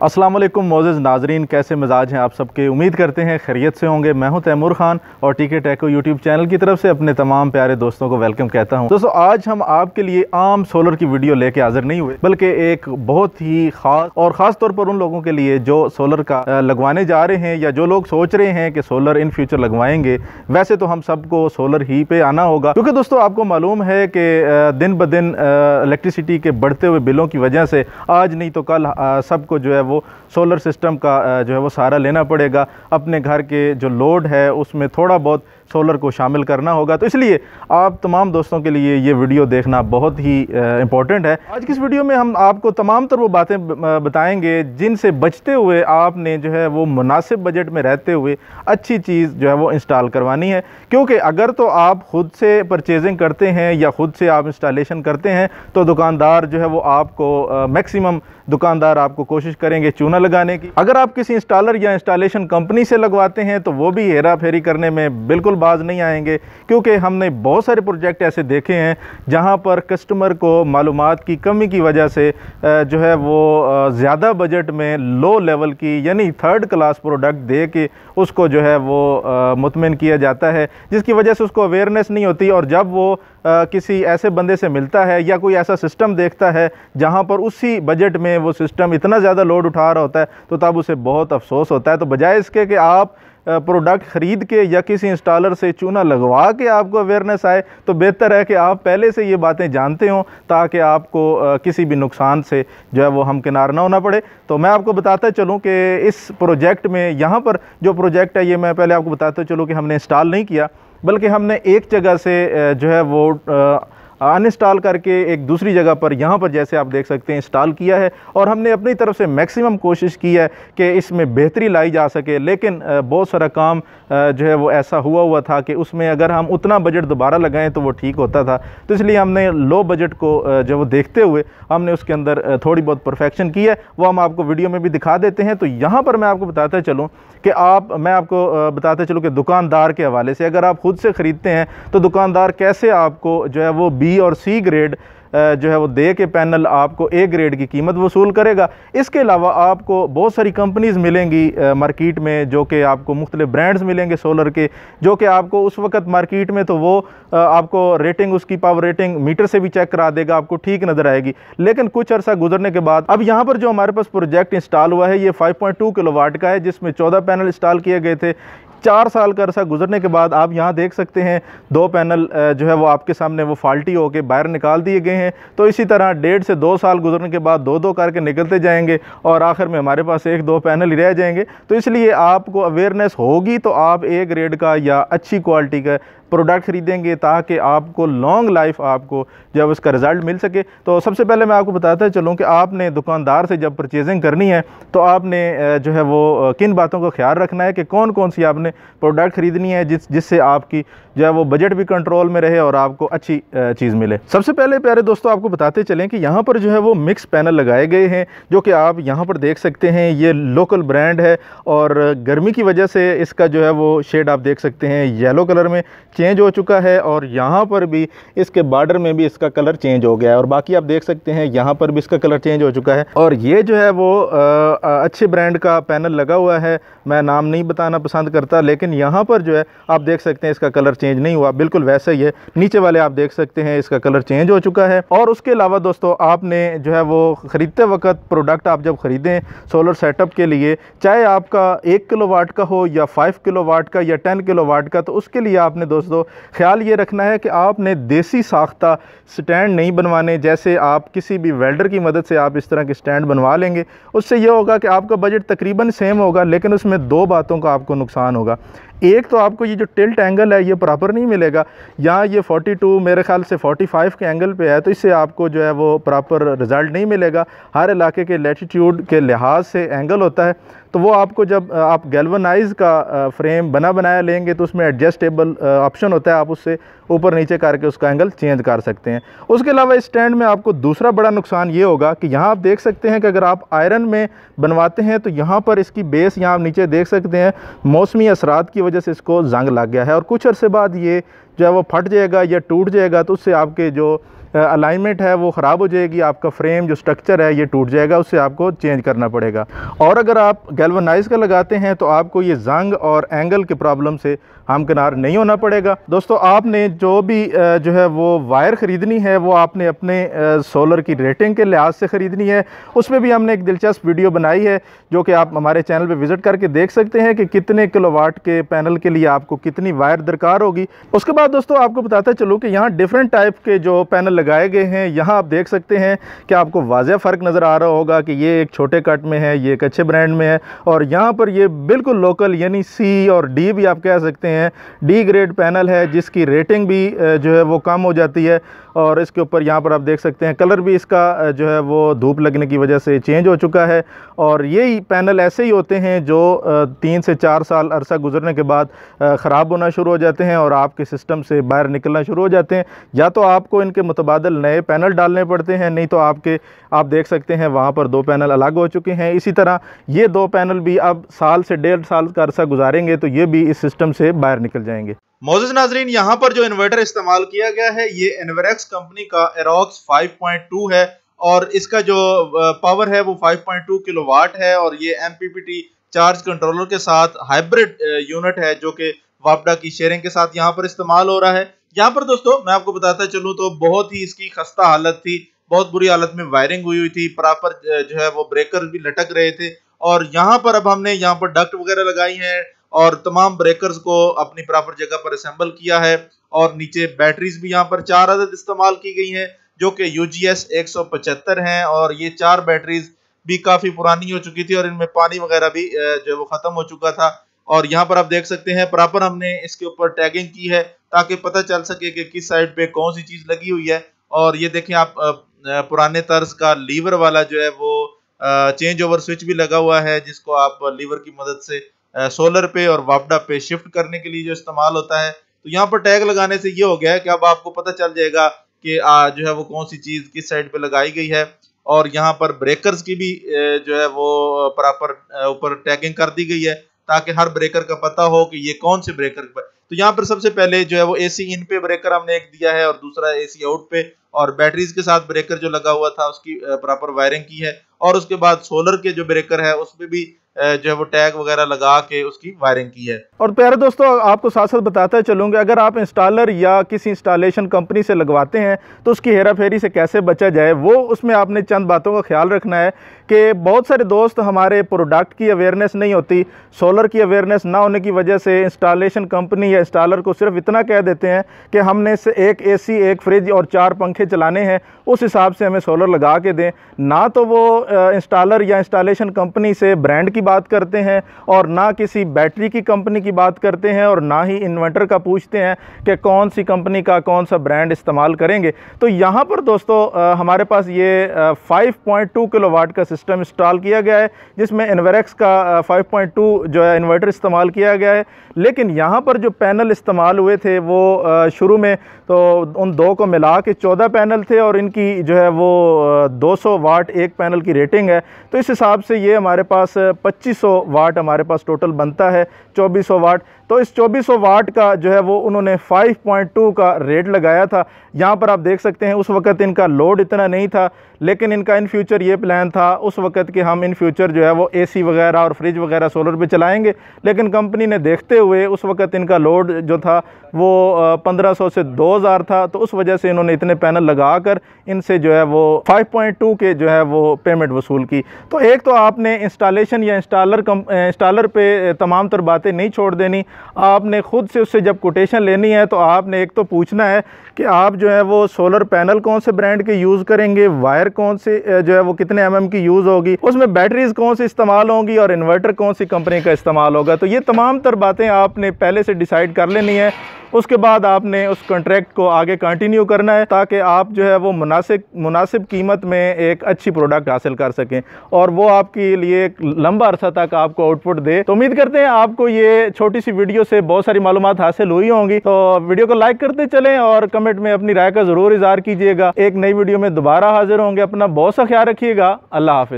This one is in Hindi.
अस्सलाम वालेकुम मोअज़्ज़ज़ नाज़रीन, कैसे मिजाज हैं आप सबके। उम्मीद करते हैं खैरियत से होंगे। मैं हूं तैमूर खान और टीके टेको यूट्यूब चैनल की तरफ से अपने तमाम प्यारे दोस्तों को वेलकम कहता हूं। दोस्तों, आज हम आपके लिए आम सोलर की वीडियो लेके हाजिर नहीं हुए, बल्कि एक बहुत ही ख़ास तौर पर उन लोगों के लिए जो सोलर का लगवाने जा रहे हैं या जो लोग सोच रहे हैं कि सोलर इन फ्यूचर लगवाएंगे। वैसे तो हम सबको सोलर ही पे आना होगा, क्योंकि दोस्तों आपको मालूम है कि दिन ब दिन इलेक्ट्रिसिटी के बढ़ते हुए बिलों की वजह से आज नहीं तो कल सबको जो है वो सोलर सिस्टम का जो है वो सहारा लेना पड़ेगा। अपने घर के जो लोड है उसमें थोड़ा बहुत सोलर को शामिल करना होगा। तो इसलिए आप तमाम दोस्तों के लिए ये वीडियो देखना बहुत ही इम्पोर्टेंट है। आज की इस वीडियो में हम आपको तमाम तर वो बातें बताएंगे जिनसे बचते हुए आपने जो है वो मुनासिब बजट में रहते हुए अच्छी चीज़ जो है वो इंस्टॉल करवानी है। क्योंकि अगर तो आप ख़ुद से परचेजिंग करते हैं या ख़ुद से आप इंस्टॉलेशन करते हैं तो दुकानदार जो है वो आपको मैक्सिमम दुकानदार आपको कोशिश करेंगे चूना लगाने की। अगर आप किसी इंस्टॉलर या इंस्टॉलेशन कंपनी से लगवाते हैं तो वो भी हेरा फेरी करने में बिल्कुल बाज नहीं आएंगे, क्योंकि हमने बहुत सारे प्रोजेक्ट ऐसे देखे हैं जहां पर कस्टमर को मालूमात की कमी की वजह से जो है वो ज़्यादा बजट में लो लेवल की यानी थर्ड क्लास प्रोडक्ट दे के उसको जो है वो मुतमिन किया जाता है, जिसकी वजह से उसको अवेयरनेस नहीं होती। और जब वो किसी ऐसे बंदे से मिलता है या कोई ऐसा सिस्टम देखता है जहां पर उसी बजट में वो सिस्टम इतना ज़्यादा लोड उठा रहा होता है तो तब उसे बहुत अफसोस होता है। तो बजाय इसके कि आप प्रोडक्ट ख़रीद के या किसी इंस्टॉलर से चूना लगवा के आपको अवेयरनेस आए, तो बेहतर है कि आप पहले से ये बातें जानते हों ताकि आपको किसी भी नुकसान से जो है वो हमकिनार ना होना पड़े। तो मैं आपको बताता चलूँ कि इस प्रोजेक्ट में यहाँ पर जो प्रोजेक्ट है ये मैं पहले आपको बताता चलूँ कि हमने इंस्टॉल नहीं किया, बल्कि हमने एक जगह से जो है वो अनइंस्टॉल करके एक दूसरी जगह पर यहाँ पर जैसे आप देख सकते हैं इंस्टॉल किया है। और हमने अपनी तरफ से मैक्सिमम कोशिश की है कि इसमें बेहतरी लाई जा सके, लेकिन बहुत सारा काम जो है वो ऐसा हुआ था कि उसमें अगर हम उतना बजट दोबारा लगाएं तो वो ठीक होता था। तो इसलिए हमने लो बजट को जो वो देखते हुए हमने उसके अंदर थोड़ी बहुत परफेक्शन की है, वो हम आपको वीडियो में भी दिखा देते हैं। तो यहाँ पर मैं आपको बताता चलूँ कि मैं आपको बताते चलूँ कि दुकानदार के हवाले से अगर आप ख़ुद से ख़रीदते हैं तो दुकानदार कैसे आपको जो है वो बी और सी ग्रेड जो है वो दे के पैनल आपको ए ग्रेड की कीमत वसूल करेगा। इसके अलावा आपको बहुत सारी कंपनीज़ मिलेंगी मार्केट में, जो कि आपको मुख्तलिफ ब्रांड्स मिलेंगे सोलर के, जो कि आपको उस वक्त मार्केट में तो वो आपको रेटिंग उसकी पावर रेटिंग मीटर से भी चेक करा देगा, आपको ठीक नज़र आएगी। लेकिन कुछ अर्सा गुजरने के बाद अब यहाँ पर जो हमारे पास प्रोजेक्ट इंस्टॉल हुआ है ये 5.2 किलोवाट का है, जिसमें 14 पैनल इंस्टॉल किए गए थे। 4 साल का अरसा गुजरने के बाद आप यहाँ देख सकते हैं 2 पैनल जो है वो आपके सामने वो फाल्टी होकर बाहर निकाल दिए गए हैं। तो इसी तरह 1.5 से 2 साल गुजरने के बाद 2-2 करके निकलते जाएंगे और आखिर में हमारे पास 1-2 पैनल ही रह जाएंगे। तो इसलिए आपको अवेयरनेस होगी तो आप ए ग्रेड का या अच्छी क्वालिटी का प्रोडक्ट खरीदेंगे ताकि आपको लॉन्ग लाइफ आपको जब उसका रिज़ल्ट मिल सके। तो सबसे पहले मैं आपको बताता चलूँ कि आपने दुकानदार से जब परचेजिंग करनी है तो आपने जो है वो किन बातों का ख्याल रखना है कि कौन कौन सी आपने प्रोडक्ट ख़रीदनी है जिससे आपकी जो है वो बजट भी कंट्रोल में रहे और आपको अच्छी चीज़ मिले। सबसे पहले प्यारे दोस्तों आपको बताते चलें कि यहाँ पर जो है वो मिक्स पैनल लगाए गए हैं, जो कि आप यहाँ पर देख सकते हैं। ये लोकल ब्रांड है और गर्मी की वजह से इसका जो है वो शेड आप देख सकते हैं येलो कलर में चेंज हो चुका है और यहाँ पर भी इसके बॉर्डर में भी इसका कलर चेंज हो गया है और बाकी आप देख सकते हैं यहाँ पर भी इसका कलर चेंज हो चुका है। और ये जो है वो अच्छे ब्रांड का पैनल लगा हुआ है, मैं नाम नहीं बताना पसंद करता, लेकिन यहाँ पर जो है आप देख सकते हैं इसका कलर चेंज नहीं हुआ, बिल्कुल वैसा ही है। नीचे वाले आप देख सकते हैं इसका कलर चेंज हो चुका है। और उसके अलावा दोस्तों आपने जो है वो ख़रीदते वक्त प्रोडक्ट आप जब ख़रीदें सोलर सेटअप के लिए, चाहे आपका 1 किलोवाट का हो या 5 किलोवाट का या 10 किलोवाट का, तो उसके लिए आपने दोस्तों ख्याल ये रखना है कि आपने देसी साख्ता स्टैंड नहीं बनवाने। जैसे आप किसी भी वेल्डर की मदद से आप इस तरह के स्टैंड बनवा लेंगे, उससे ये होगा कि आपका बजट तकरीबन सेम होगा, लेकिन उसमें 2 बातों का आपको नुकसान होगा। एक तो आपको ये जो टिल्ट एंगल है ये प्रॉपर नहीं मिलेगा, यहाँ ये 42 मेरे ख्याल से 45 के एंगल पे है, तो इससे आपको जो है वो प्रॉपर रिज़ल्ट नहीं मिलेगा। हर इलाके के लैटिट्यूड के लिहाज से एंगल होता है, तो वो आपको जब आप गैल्वनाइज का फ्रेम बनाया लेंगे तो उसमें एडजस्टेबल ऑप्शन होता है, आप उससे ऊपर नीचे करके उसका एंगल चेंज कर सकते हैं। उसके अलावा इस स्टैंड में आपको दूसरा बड़ा नुकसान ये होगा कि यहाँ आप देख सकते हैं कि अगर आप आयरन में बनवाते हैं तो यहाँ पर इसकी बेस यहाँ आप नीचे देख सकते हैं मौसमी असरात की वजह से इसको जंग लग गया है और कुछ अरसे बाद ये जो है वो फट जाएगा या टूट जाएगा, तो उससे आपके जो अलाइनमेंट है वो ख़राब हो जाएगी, आपका फ्रेम जो स्ट्रक्चर है ये टूट जाएगा, उससे आपको चेंज करना पड़ेगा। और अगर आप गैल्वेनाइज का लगाते हैं तो आपको ये जंग और एंगल की प्रॉब्लम से हमकिनार नहीं होना पड़ेगा। दोस्तों, आपने जो भी जो है वो वायर ख़रीदनी है वो आपने अपने सोलर की रेटिंग के लिहाज से ख़रीदनी है। उसमें भी हमने एक दिलचस्प वीडियो बनाई है जो कि आप हमारे चैनल पे विज़िट करके देख सकते हैं कि कितने किलोवाट के पैनल के लिए आपको कितनी वायर दरकार होगी। उसके बाद दोस्तों आपको बताता चलूँ कि यहाँ डिफरेंट टाइप के जो पैनल लगाए गए हैं, यहाँ आप देख सकते हैं कि आपको वाज़ेह फ़र्क नज़र आ रहा होगा कि ये एक छोटे कट में है, ये एक अच्छे ब्रांड में है, और यहाँ पर ये बिल्कुल लोकल यानी सी और डी भी आप कह सकते हैं, डी ग्रेड पैनल है जिसकी रेटिंग भी जो है वो कम हो जाती है। और इसके ऊपर यहाँ पर आप देख सकते हैं कलर भी इसका जो है वो धूप लगने की वजह से चेंज हो चुका है। और यही पैनल ऐसे ही होते हैं जो 3 से 4 साल अरसा गुजरने के बाद ख़राब होना शुरू हो जाते हैं और आपके सिस्टम से बाहर निकलना शुरू हो जाते हैं। या तो आपको इनके मुतबादिल नए पैनल डालने पड़ते हैं, नहीं तो आप देख सकते हैं वहाँ पर 2 पैनल अलग हो चुके हैं। इसी तरह ये 2 पैनल भी अब साल से 1.5 साल का अरसा गुजारेंगे तो ये भी इस सिस्टम से बाहर निकल जाएंगे। मोअज़्ज़िज़ नाज़रीन, यहाँ पर जो इन्वर्टर इस्तेमाल किया गया है ये एनवरेक्स कंपनी का एरोक्स 5.2 है और इसका जो पावर है वो 5.2 किलोवाट है और ये MPPT चार्ज कंट्रोलर के साथ हाइब्रिड यूनिट है जो कि वापडा की शेयरिंग के साथ यहाँ पर इस्तेमाल हो रहा है। यहाँ पर दोस्तों मैं आपको बताता चलूँ तो बहुत ही इसकी खस्ता हालत थी, बहुत बुरी हालत में वायरिंग हुई थी, प्रॉपर जो है वो ब्रेकर भी लटक रहे थे। और यहाँ पर अब हमने यहाँ पर डक्ट वगैरह लगाई हैं और तमाम ब्रेकर्स को अपनी प्रॉपर जगह पर असेंबल किया है। और नीचे बैटरीज भी यहाँ पर 4 अदद इस्तेमाल की गई हैं जो कि UGS 175 हैं और ये 4 बैटरीज भी काफी पुरानी हो चुकी थी और इनमें पानी वगैरह भी जो है वो खत्म हो चुका था। और यहाँ पर आप देख सकते हैं प्रॉपर हमने इसके ऊपर टैगिंग की है ताकि पता चल सके कि किस साइड पे कौन सी चीज लगी हुई है। और ये देखें आप पुराने तर्ज का लीवर वाला जो है वो चेंज ओवर स्विच भी लगा हुआ है जिसको आप लीवर की मदद से सोलर पे और वापडा पे शिफ्ट करने के लिए जो इस्तेमाल होता है। तो यहाँ पर टैग लगाने से ये हो गया है कि अब आपको पता चल जाएगा कि जो है वो कौन सी चीज किस साइड पे लगाई गई है। और यहाँ पर ब्रेकर्स की भी जो है वो प्रॉपर ऊपर टैगिंग कर दी गई है ताकि हर ब्रेकर का पता हो कि ये कौन से ब्रेकर पर। तो यहाँ पर सबसे पहले जो है वो AC इन पे ब्रेकर हमने एक दिया है और दूसरा AC आउट पे, और बैटरीज के साथ ब्रेकर जो लगा हुआ था उसकी प्रॉपर वायरिंग की है। और उसके बाद सोलर के जो ब्रेकर है उसमें भी जो है वो टैग वगैरह लगा के उसकी वायरिंग की है। और प्यारे दोस्तों आपको साथ साथ बताता चलूँगा, अगर आप इंस्टॉलर या किसी इंस्टॉलेशन कंपनी से लगवाते हैं तो उसकी हेरा फेरी से कैसे बचा जाए, वो उसमें आपने चंद बातों का ख्याल रखना है कि बहुत सारे दोस्त हमारे प्रोडक्ट की अवेयरनेस नहीं होती, सोलर की अवेयरनेस ना होने की वजह से इंस्टॉलेशन कंपनी या इंस्टॉलर को सिर्फ इतना कह देते हैं कि हमने से एक AC, एक फ्रिज और 4 पंखे चलाने हैं, उस हिसाब से हमें सोलर लगा के दें। ना तो वो इंस्टॉलर या इंस्टॉलेशन कंपनी से ब्रांड की बात करते हैं और ना किसी बैटरी की कंपनी की बात करते हैं और ना ही इन्वर्टर का पूछते हैं कि कौन सी कंपनी का कौन सा ब्रांड इस्तेमाल करेंगे। तो यहाँ पर दोस्तों हमारे पास ये 5.2 किलोवाट का सिस्टम इंस्टॉल किया गया है जिसमें इन्वेरेक्स का 5.2 जो है इन्वर्टर इस्तेमाल किया गया है। लेकिन यहाँ पर जो पैनल इस्तेमाल हुए थे वो शुरू में तो उन 2 को मिला के 14 पैनल थे और इनकी जो है वो 200 वाट एक पैनल की रेटिंग है। तो इस हिसाब से ये हमारे पास 2500 वाट हमारे पास टोटल बनता है, 2400 वाट। तो इस 2400 वाट का जो है वो उन्होंने 5.2 का रेट लगाया था। यहाँ पर आप देख सकते हैं उस वक़्त इनका लोड इतना नहीं था, लेकिन इनका इन फ्यूचर ये प्लान था उस वक़्त कि हम इन फ्यूचर जो है वो AC वगैरह और फ्रिज वगैरह सोलर पे चलाएंगे। लेकिन कंपनी ने देखते हुए उस वक़्त इनका लोड जो था वो 1500 से 2000 था, तो उस वजह से इन्होंने इतने पैनल लगा कर इनसे जो है वो 5.2 के जो है वो पेमेंट वसूल की। तो एक तो आपने इंस्टॉलेशन या इंस्टॉलर पे तमाम तर बातें नहीं छोड़ देनी, आपने ख़ुद से उससे जब कोटेशन लेनी है तो आपने एक तो पूछना है कि आप जो है वो सोलर पैनल कौन से ब्रांड के यूज़ करेंगे, वायर कौन से जो है वो कितने mm की यूज़ होगी, उसमें बैटरीज कौन सी इस्तेमाल होंगी और इन्वर्टर कौन सी कंपनी का इस्तेमाल होगा। तो ये तमाम तर बातें आपने पहले से डिसाइड कर लेनी है। उसके बाद आपने उस कॉन्ट्रैक्ट को आगे कंटिन्यू करना है ताकि आप जो है वो मुनासिब कीमत में एक अच्छी प्रोडक्ट हासिल कर सकें और वो आपके लिए एक लंबा अरसा तक आपको आउटपुट दे। तो उम्मीद करते हैं आपको ये छोटी सी वीडियो से बहुत सारी मालूमात हासिल हुई होंगी। तो वीडियो को लाइक करते चलें और कमेंट में अपनी राय का ज़रूर इज़हार कीजिएगा। एक नई वीडियो में दोबारा हाजिर होंगे। अपना बहुत सा ख्याल रखिएगा। अल्लाह हाफिज़।